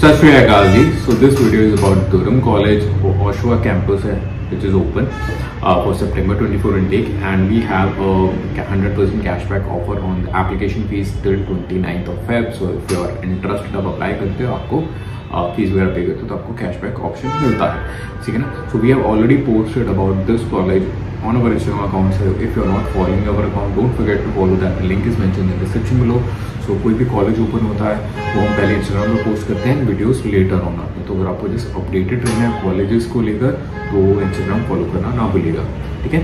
सत श्री अकाल जी. So this video is about Durham College Oshawa campus which is open for September 24 intake, and we have a 100% cashback offer on the application fees till 29th of Feb. So if you are interested आप apply करते हो, आपको fees वगैरह पे करते हो तो आपको कैशबैक ऑप्शन मिलता है, ठीक है ना. So we have already posted about this college on our Instagram account. So if you are not following our account, don't forget to follow that. The link is mentioned in the description below. So कोई भी college open होता है वो हम पहले Instagram पर post करते हैं, वीडियोस लेटर ऑन आते हैं. तो अगर आपको जस्ट अपडेटेड रहना है कॉलेजेस को लेकर तो इंस्टाग्राम फॉलो करना ना भूलिएगा, ठीक है.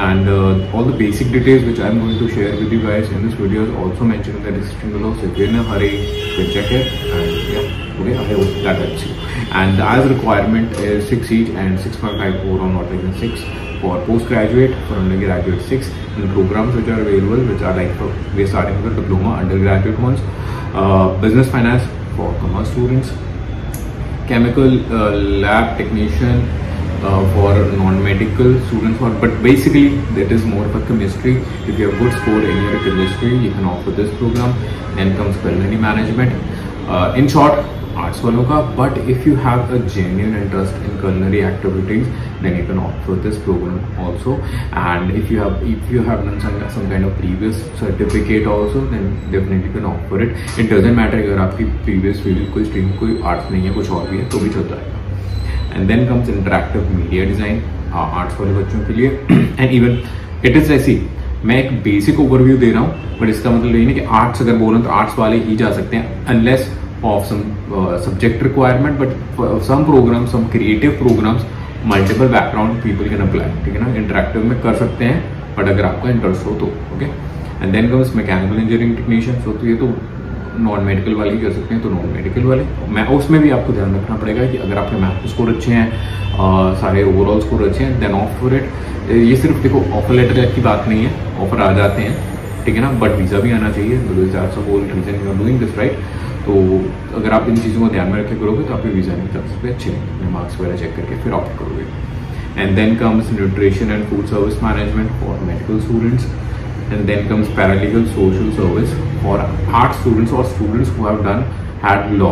And all the basic details which I'm going to share with you guys in this video is also mentioned in the description below. So if you're in a hurry, you check it, and yeah, okay, I hope that helps you. And the as requirement is 6 each and 6.5 overall, not less than 6 for postgraduate, for undergraduate 6. And the programs which are available, which are like we're starting with the diploma undergraduate ones, business finance for commerce students, chemical lab technician for non-medical students, but basically that is more of a chemistry. If you have good score in your chemistry, you can offer this program. Then comes culinary management, in short arts वालों का. But if you have a genuine interest in culinary activities, then you can offer this program also. And if you have done some kind of previous certificate also, then definitely you can offer it. It doesn't matter अगर आपकी previous field कोई stream कोई arts नहीं है, कुछ और भी है तो भी चलता है. And then comes interactive media design, arts वाले बच्चों के लिए. एंड इवन इट इज ऐसी, मैं एक बेसिक ओवरव्यू दे रहा हूँ, बट इसका मतलब ये नहीं कि आर्ट्स अगर बोलो तो आर्ट्स वाले ही जा सकते हैं, unless of some subject requirement. But some programmes, some creative programmes, multiple background people can apply, ठीक है ना. इंटरेक्टिव में कर सकते हैं, बट अगर आपका इंटरेस्ट हो तो okay. And then comes mechanical engineering technician. So ये तो नॉन मेडिकल वाले ही कर सकते हैं, तो नॉन मेडिकल वाले मैं उसमें भी आपको ध्यान रखना पड़ेगा कि अगर आपके मैथ स्कोर अच्छे हैं, सारे ओवरऑल स्कोर अच्छे हैं, देन ऑफर इट. ये सिर्फ देखो ऑफर लेटर की बात नहीं है, ऑफर आ जाते हैं, ठीक है ना, बट वीज़ा भी आना चाहिए. That's the whole reason you are doing this, right. तो अगर आप इन चीज़ों को ध्यान में रखे करोगे तो आपके वीज़ा नहीं कर सकते अच्छे, अपने मार्क्स वगैरह चेक करके फिर ऑप्ट करोगे. And then comes nutrition and food service management for medical students. And then comes paralegal social service for art students or students who have had law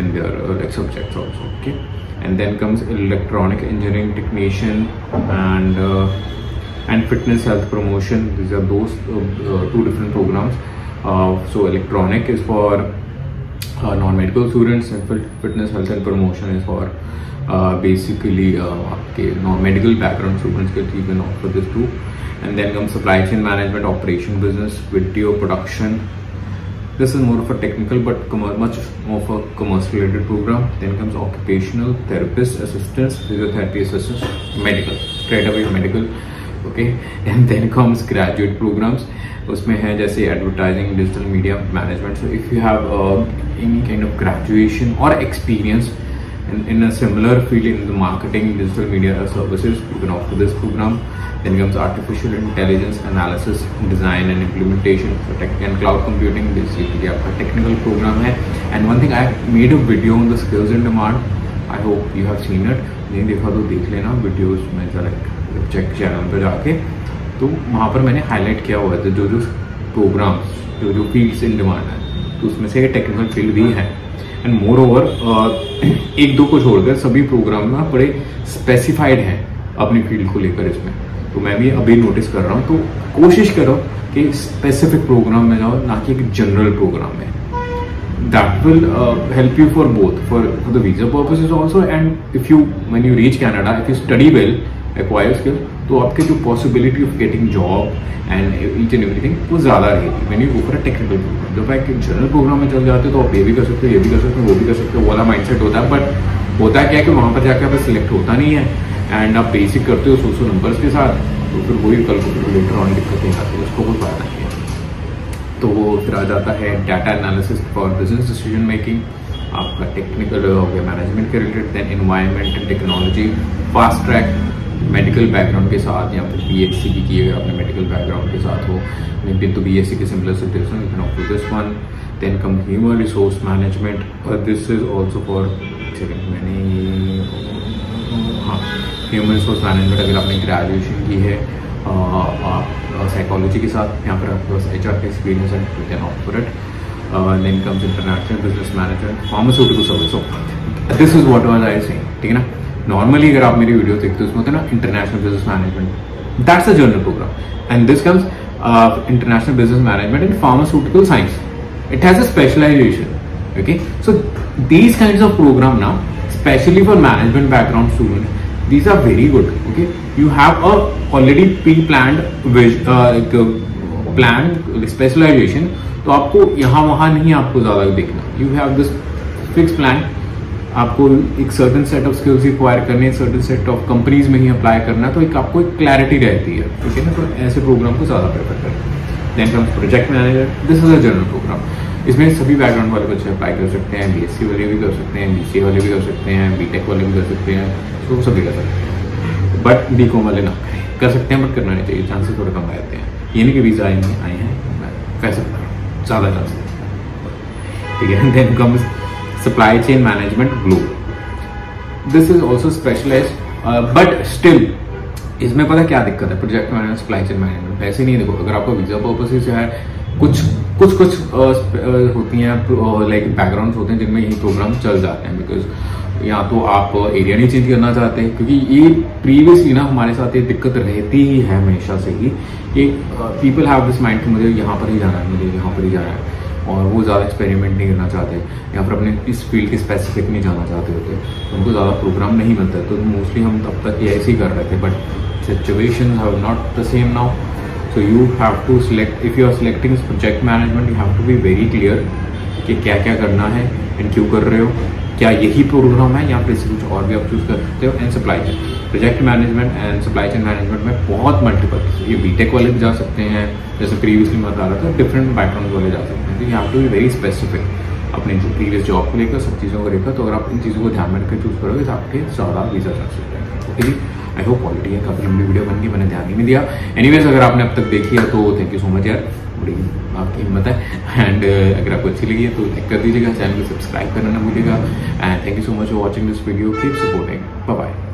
in their like subjects also, okay. And then comes electronic engineering technician and fitness health promotion. These are those two different programs. So electronic is for non-medical students, and fitness health and promotion is for basically आपके non-medical background students के लिए can offer this too. And then comes supply chain management, operation business, video production. This is more of a technical but much more of a commerce related program. Then comes occupational therapist assistants, physiotherapy assistants, medical, straight away medical, okay. And then comes graduate programs. उसमें है जैसे advertising, digital media management. So if you have any kind of graduation or experience in a similar field in the marketing, digital media services, you can offer this program. Then comes artificial intelligence analysis, design and implementation, so tech and cloud computing. Basically आपका technical program है. And one thing, I made a video on the skills in demand. I hope you have seen it. नहीं देखा तो देख लेना videos में, जरा check channel पे जाके. तो वहाँ पर मैंने हाईलाइट किया हुआ है जो प्रोग्राम्स जो फील्ड्स इन डिमांड है, तो उसमें से टेक्निकल फील्ड भी है. एंड मोर ओवर एक दो को छोड़कर सभी प्रोग्राम ना बड़े स्पेसिफाइड हैं अपनी फील्ड को लेकर इसमें. तो मैं भी अभी नोटिस कर रहा हूँ, तो कोशिश करो कि स्पेसिफिक प्रोग्राम में जाओ, ना कि एक जनरल प्रोग्राम में. That will help you for both, for the visa purposes also. And if you when you reach Canada, if you study well, acquire skill, तो आपके जो possibility of getting job and each and everything वो ज़्यादा रहेगी when you go for a technical program. जब आप एक general programme में चल जाते हो तो आप ये भी कर सकते हो, ये भी कर सकते हो, वो भी कर सकते हो, वो वाला माइंडसेट होता है. बट होता क्या है कि वहाँ पर जाकर आप सिलेक्ट होता नहीं है, एंड आप बेसिक करते हो 100 नंबर्स के साथ, तो फिर वही कल को फिर लेटर ऑन दिक्कतें आती है, उसको कोई फायदा नहीं है. तो वो फिर आ जाता है data analysis for business decision making, आपका टेक्निकल हो गया मैनेजमेंट के related. Then environment and technology, fast track medical background के साथ, या फिर बीएससी की अगर आपने मेडिकल बैकग्राउंड के साथ हो, मे तो बीएससी के similar situation, you can offer this one. Then come human resource management. This is also for human resource management. अगर आपने ग्रेजुएशन की है आप साइकोलॉजी के साथ, यहाँ पर आपके पास HR का एक्सपीरियंस है, you can offer it. then comes international business management, pharmaceutical service. So this is what was I saying, ठीक है ना. Normally अगर आप मेरी वीडियो देखते हो उसमें होता है ना international business management, that's a general program, and this comes international business management in pharmaceutical science. It has a specialization. Okay, so these kinds of program now, especially for management background students, these are very good. Okay, you have a already pre-planned planned specialization, तो आपको यहाँ वहाँ नहीं आपको ज्यादा देखना. You have this fixed plan. आपको एक certain set of skills require करने, सर्टन सेट ऑफ कंपनीज में ही अप्लाई करना, तो एक आपको एक क्लैरिटी रहती है. ठीक है ना, तो ऐसे प्रोग्राम को ज्यादा प्रेफर करें. Then comes project manager. This is a general programme. इसमें सभी बैकग्राउंड वाले बच्चे अप्लाई कर सकते हैं. बीएससी वाले भी कर सकते हैं, बीसीए वाले भी कर सकते हैं, बीटेक वाले भी कर सकते हैं, तो सभी कर सकते हैं. बट बीकॉम वाले ना कर सकते हैं, बट करना नहीं चाहिए, चांसेस थोड़े कम आते हैं. ये नहीं कि वीजा आए हैं, कह सकता हूँ ज़्यादा चांसेस. ठीक है. Then comes supply chain management globe. This is also specialised, but still इसमें पता क्या दिक्कत है, project management, supply chain management ऐसे नहीं. देखो, अगर आपको वीजा पर्पज से है, कुछ होती हैं लाइक बैकग्राउंड होते हैं जिनमें यही प्रोग्राम चल जाते हैं. बिकॉज या तो आप एरिया नहीं चेंज करना चाहते, क्योंकि ये प्रीवियसली ना हमारे साथ ये दिक्कत रहती ही है हमेशा से ही कि पीपल हैव दिस माइंड कि मुझे यहाँ पर ही जाना है, मुझे यहाँ पर ही जाना है, और वो ज़्यादा एक्सपेरिमेंट नहीं करना चाहते या फिर अपने इस फील्ड के स्पेसिफिक नहीं जाना चाहते होते, तो उनको ज़्यादा प्रोग्राम नहीं मिलता. तो मोस्टली हम तब तक ये ऐसे ही कर रहे थे, but situation have not the same now. So you have to select, if you are selecting project management, you have to be very clear कि क्या क्या करना है एंड क्यों कर रहे हो, क्या यही प्रोग्राम है या फिर इससे कुछ और भी आप चूज कर सकते हो. And supply chain, project management and supply chain management में बहुत मल्टीपल, ये बीटेक वाले भी जा सकते हैं, जैसे प्रीवियसली मैं बता रहा था, डिफरेंट बैकग्राउंड वाले जा सकते हैं. तो you have to be very specific अपने जो प्रीवियस जॉब को लेकर, सब चीज़ों को लेकर. तो अगर आप इन चीज़ों को ध्यान में रखकर चूज करोगे तो आपके ज़्यादा वीजा चांसेस हैं. ओके जी, आई होप क्वालिटी है. काफ़ी लंबी वीडियो बन गई, मैंने ध्यान ही नहीं दिया. एनीवेज, अगर आपने अब तक देखी है तो थैंक यू सो मच यार, बड़ी आपकी हिम्मत है. एंड अगर आपको अच्छी लगी है तो लाइक कर दीजिएगा, चैनल को सब्सक्राइब करना ना भूलिएगा. And thank you so much for watching this video. Keep supporting. Bye bye.